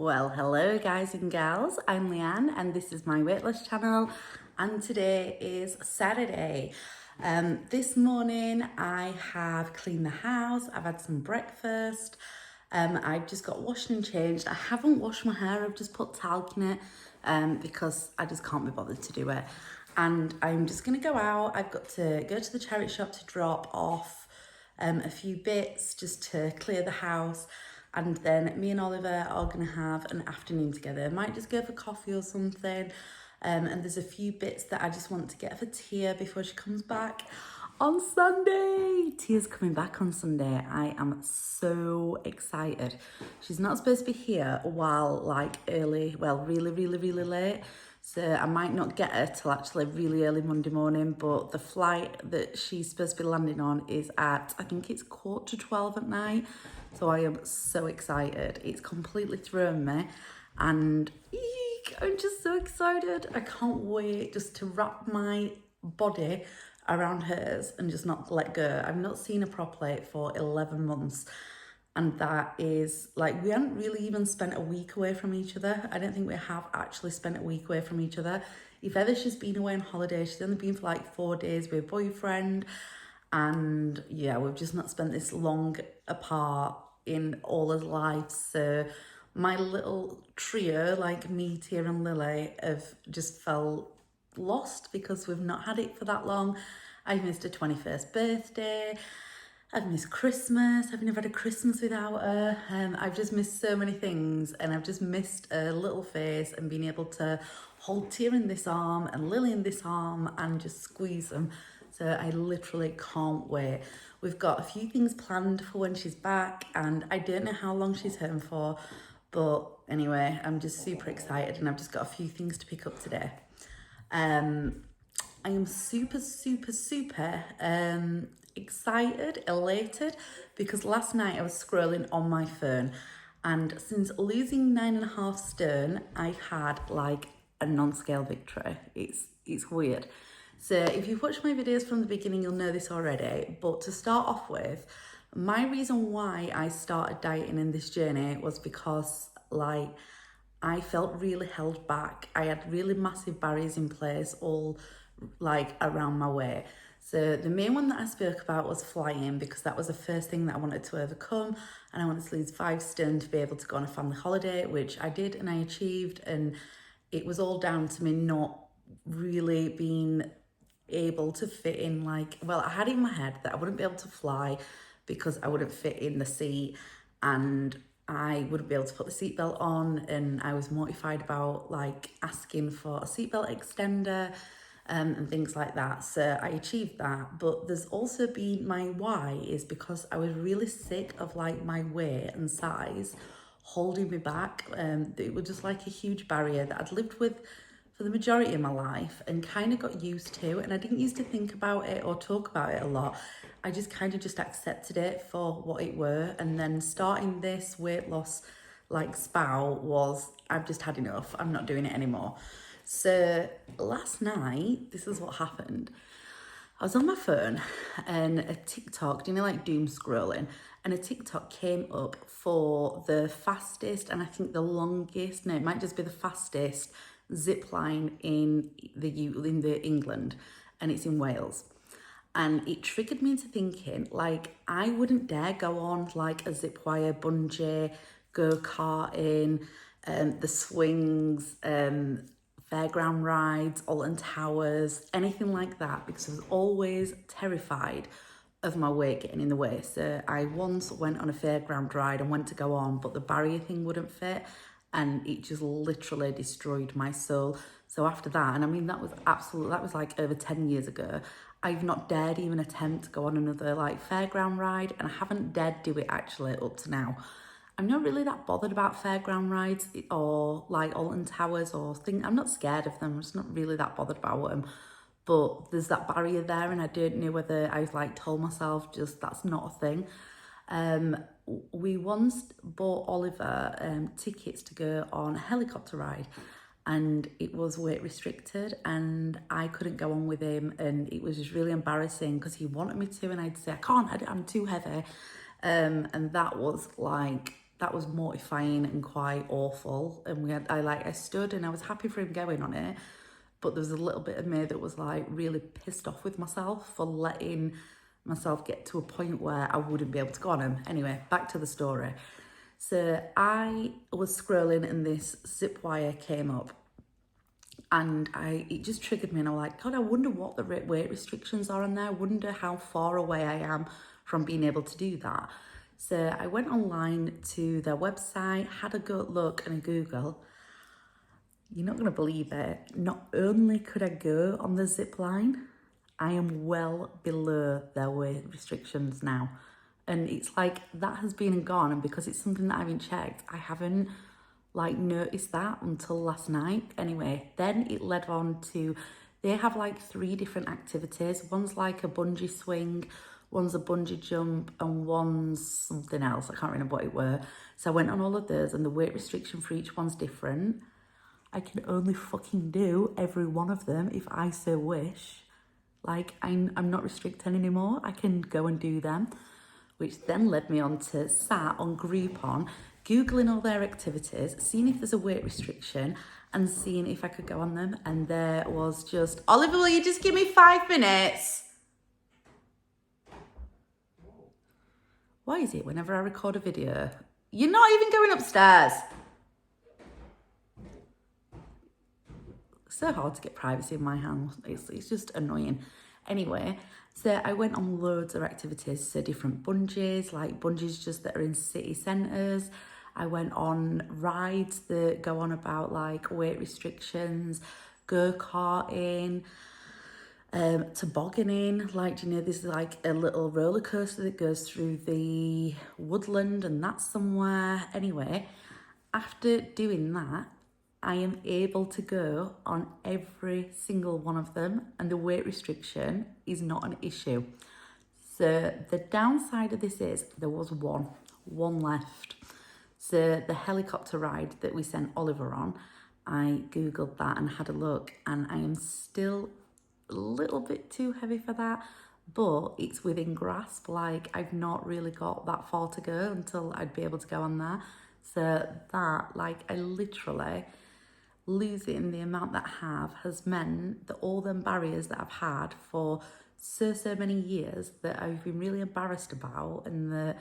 Well, hello guys and gals, I'm Leanne and this is my weight loss channel, and today is Saturday. This morning I have cleaned the house, I've had some breakfast, I've just got washed and changed. I haven't washed my hair, I've just put talc in it because I just can't be bothered to do it. And I'm just gonna go out. I've got to go to the charity shop to drop off a few bits just to clear the house. And then me and Oliver are going to have an afternoon together. Might just go for coffee or something. And there's a few bits that I just want to get for Tia before she comes back on Sunday. Tia's coming back on Sunday. I am so excited. She's not supposed to be here while really late. So I might not get her till actually really early Monday morning, but the flight that she's supposed to be landing on is at, I think it's 11:45 at night. So I am so excited. It's completely thrown me and I'm just so excited. I can't wait just to wrap my body around hers and just not let go. I've not seen her properly for 11 months. And that is like, we haven't really even spent a week away from each other. I don't think we have actually spent a week away from each other. If ever she's been away on holiday, she's only been for like 4 days with her boyfriend. And yeah, we've just not spent this long apart in all his life. So my little trio, like me, Tia and Lily, have just felt lost because we've not had it for that long. I've missed her 21st birthday. I've missed Christmas. I've never had a Christmas without her. I've just missed so many things, and I've just missed a little face and being able to hold Tia in this arm and Lily in this arm and just squeeze them. So I literally can't wait. We've got a few things planned for when she's back, and I don't know how long she's home for, but anyway, I'm just super excited, and I've just got a few things to pick up today. I am super excited, elated, because last night I was scrolling on my phone, and since losing 9.5 stone, I had like a non-scale victory. It's weird. So if you've watched my videos from the beginning, you'll know this already, but to start off with, my reason why I started dieting in this journey was because I felt really held back. I had really massive barriers in place all around my way. So the main one that I spoke about was flying, because that was the first thing that I wanted to overcome, and I wanted to lose 5 stone to be able to go on a family holiday, which I did and I achieved. And it was all down to me not really being able to fit in I had it in my head that I wouldn't be able to fly because I wouldn't fit in the seat and I wouldn't be able to put the seatbelt on, and I was mortified about asking for a seatbelt extender and things like that. So I achieved that. But there's also been my why is because I was really sick of my weight and size holding me back. It was just like a huge barrier that I'd lived with for the majority of my life and kind of got used to, and I didn't used to think about it or talk about it a lot. I just kind of just accepted it for what it were, and then starting this weight loss spout was, I've just had enough, I'm not doing it anymore. So last night, this is what happened. I was on my phone and a TikTok, doom scrolling, and a TikTok came up for the fastest and I think the longest, no, it might just be the fastest Zipline in the England, and it's in Wales. And it triggered me into thinking, I wouldn't dare go on a zip wire, bungee, go-karting, the swings, fairground rides, Alton Towers, anything like that, because I was always terrified of my weight getting in the way. So I once went on a fairground ride and went to go on, but the barrier thing wouldn't fit, and it just literally destroyed my soul. So after that, and I mean, that was over 10 years ago, I've not dared even attempt to go on another fairground ride, and I haven't dared do it actually up to now. I'm not really that bothered about fairground rides or Alton Towers or things. I'm not scared of them. I'm just not really that bothered about them. But there's that barrier there, and I don't know whether I've told myself just that's not a thing. We once bought Oliver tickets to go on a helicopter ride, and it was weight restricted and I couldn't go on with him, and it was just really embarrassing because he wanted me to and I'd say I can't, I'm too heavy, and that was that was mortifying and quite awful. And I stood and I was happy for him going on it, but there was a little bit of me that was like really pissed off with myself for letting myself get to a point where I wouldn't be able to go on him. Anyway, back to the story. So I was scrolling and this zip wire came up, and it just triggered me, and I'm like, God, I wonder what the weight restrictions are on there. I wonder how far away I am from being able to do that. So I went online to their website, had a good look and a Google. You're not going to believe it. Not only could I go on the Zipline, I am well below their weight restrictions now. And it's like that has been and gone. And because it's something that I haven't checked, I haven't like noticed that until last night. Anyway, then it led on to, they have like 3 different activities. One's like a bungee swing, one's a bungee jump, and one's something else. I can't remember what it were. So I went on all of those, and the weight restriction for each one's different. I can only fucking do every one of them if I so wish. Like, I'm not restricted anymore. I can go and do them, which then led me on to sat on Groupon, Googling all their activities, seeing if there's a weight restriction and seeing if I could go on them. And there was just, Oliver, will you just give me 5 minutes? Why is it whenever I record a video, you're not even going upstairs? So hard to get privacy in my house. It's just annoying. Anyway, so I went on loads of activities, so different bungees, like bungees just that are in city centres. I went on rides that go on about like weight restrictions, go-karting, tobogganing. Like, you know, there's like a little roller coaster that goes through the woodland, and that's somewhere. Anyway, after doing that, I am able to go on every single one of them, and the weight restriction is not an issue. So the downside of this is there was one left. So the helicopter ride that we sent Oliver on, I Googled that and had a look, and I am still a little bit too heavy for that, but it's within grasp. Like, I've not really got that far to go until I'd be able to go on there. So that, like, I literally, losing the amount that I have has meant that all them barriers that I've had for so many years that I've been really embarrassed about, and that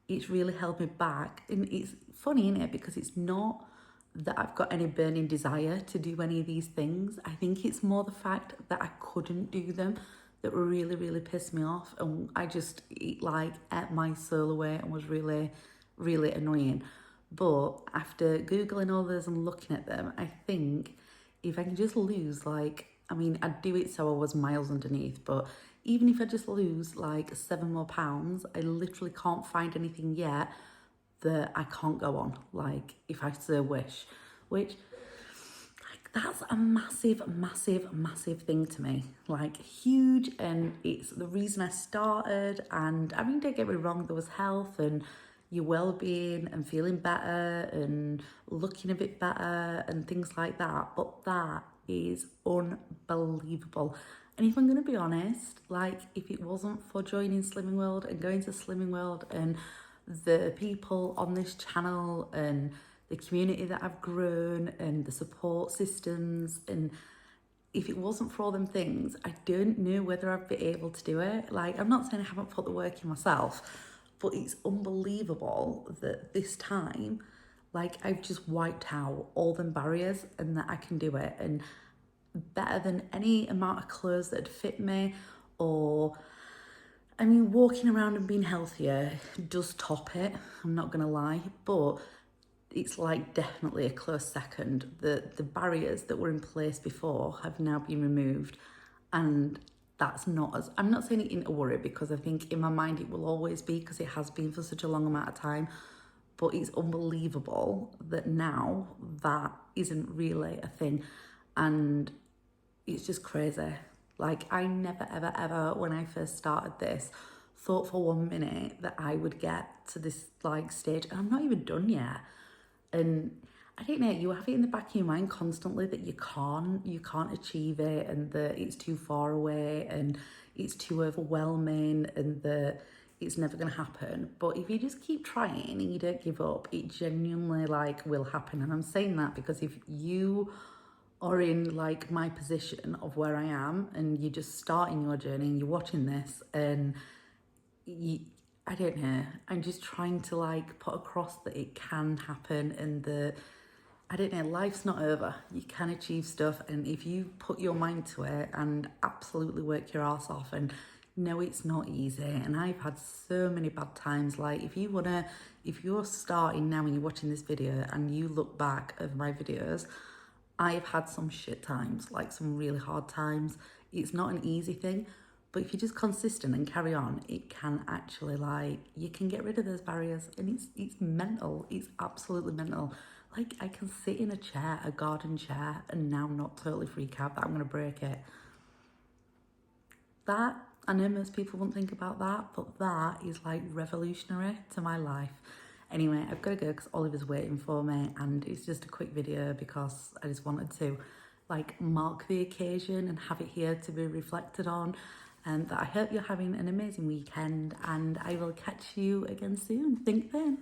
it's really held me back. And it's funny, isn't it? Because it's not that I've got any burning desire to do any of these things. I think it's more the fact that I couldn't do them that really pissed me off, and it like ate my soul away and was really annoying. But after Googling all those and looking at them, I think if I can just lose, like, I mean, I'd do it so I was miles underneath, but even if I just lose like 7 more pounds, I literally can't find anything yet that I can't go on, like, if I so wish, which, like, that's a massive thing to me, like, huge. And it's the reason I started. And I mean, don't get me wrong, there was health and your well-being and feeling better and looking a bit better and things like that, but that is unbelievable. And if I'm going to be honest, like, if it wasn't for joining Slimming World and going to Slimming World and the people on this channel and the community that I've grown and the support systems, and if it wasn't for all them things, I don't know whether I'd be able to do it. Like, I'm not saying I haven't put the work in myself, but it's unbelievable that this time, like, I've just wiped out all them barriers and that I can do it. And better than any amount of clothes that'd fit me, or, I mean, walking around and being healthier does top it, I'm not gonna lie, but it's like definitely a close second. The barriers that were in place before have now been removed, and that's not as, I'm not saying it isn't a worry, because I think in my mind it will always be, because it has been for such a long amount of time, but it's unbelievable that now that isn't really a thing. And it's just crazy. Like, I never ever when I first started this thought for 1 minute that I would get to this like stage, and I'm not even done yet. And I don't know, you have it in the back of your mind constantly that you can't achieve it, and that it's too far away and it's too overwhelming, and that it's never going to happen. But if you just keep trying and you don't give up, it genuinely like will happen. And I'm saying that because if you are in like my position of where I am and you're just starting your journey and you're watching this and you, I don't know, I'm just trying to like put across that it can happen and that, I don't know, life's not over. You can achieve stuff, and if you put your mind to it and absolutely work your ass off, and no, it's not easy. And I've had so many bad times. Like if you're starting now and you're watching this video and you look back at my videos, I've had some shit times, like some really hard times. It's not an easy thing, but if you're just consistent and carry on, it can actually like, you can get rid of those barriers, and it's mental. It's absolutely mental. Like I can sit in a chair, a garden chair, and now not totally freak out that I'm gonna break it. That, I know most people won't think about that, but that is like revolutionary to my life. Anyway, I've got to go because Oliver's waiting for me, and it's just a quick video because I just wanted to like mark the occasion and have it here to be reflected on. And I hope you're having an amazing weekend, and I will catch you again soon. Think then.